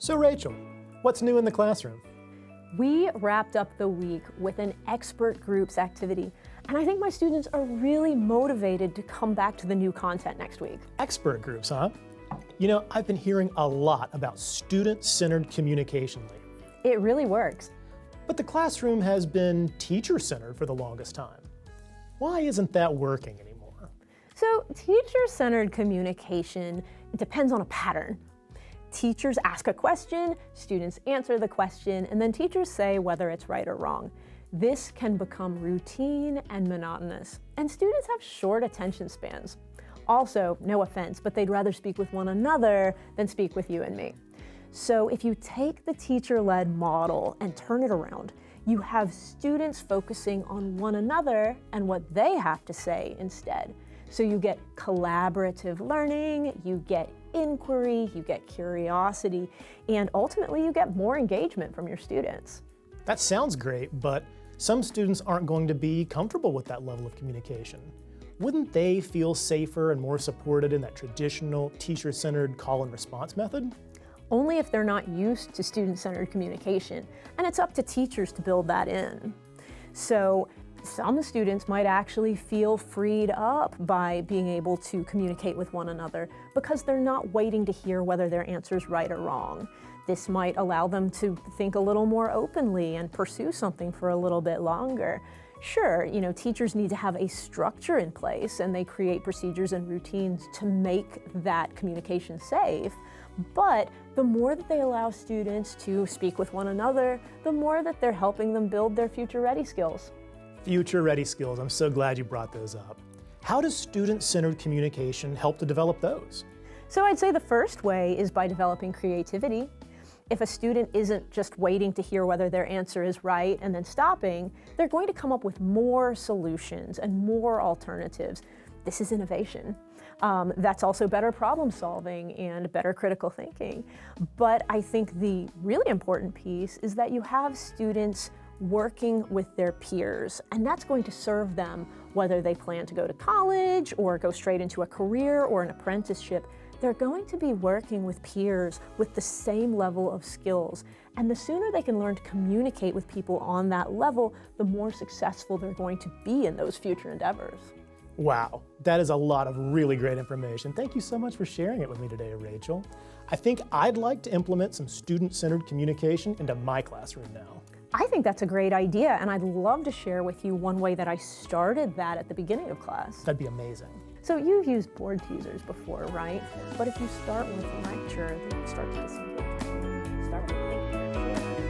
So Rachel, what's new in the classroom? We wrapped up the week with an expert groups activity, and I think my students are really motivated to come back to the new content next week. Expert groups, huh? You know, I've been hearing a lot about student-centered communication lately. It really works. But the classroom has been teacher-centered for the longest time. Why isn't that working anymore? So teacher-centered communication depends on a pattern. Teachers ask a question, students answer the question, and then teachers say whether it's right or wrong. This can become routine and monotonous, and students have short attention spans. Also, no offense, but they'd rather speak with one another than speak with you and me. So if you take the teacher-led model and turn it around, you have students focusing on one another and what they have to say instead. So you get collaborative learning, you get inquiry, you get curiosity, and ultimately you get more engagement from your students. That sounds great, but some students aren't going to be comfortable with that level of communication. Wouldn't they feel safer and more supported in that traditional teacher-centered call and response method? Only if they're not used to student-centered communication, and it's up to teachers to build that in. So some students might actually feel freed up by being able to communicate with one another because they're not waiting to hear whether their answer is right or wrong. This might allow them to think a little more openly and pursue something for a little bit longer. Sure, teachers need to have a structure in place and they create procedures and routines to make that communication safe. But the more that they allow students to speak with one another, the more that they're helping them build their future-ready skills. Future-ready skills, I'm so glad you brought those up. How does student-centered communication help to develop those? So I'd say the first way is by developing creativity. If a student isn't just waiting to hear whether their answer is right and then stopping, they're going to come up with more solutions and more alternatives. This is innovation. That's also better problem solving and better critical thinking. But I think the really important piece is that you have students working with their peers, and that's going to serve them whether they plan to go to college or go straight into a career or an apprenticeship. They're going to be working with peers with the same level of skills, and the sooner they can learn to communicate with people on that level, the more successful they're going to be in those future endeavors. Wow, that is a lot of really great information. Thank you so much for sharing it with me today, Rachel. I think I'd like to implement some student-centered communication into my classroom now. I think that's a great idea, and I'd love to share with you one way that I started that at the beginning of class. That'd be amazing. So you've used board teasers before, right? But if you start with a lecture, then it starts to disengage. Start with a think.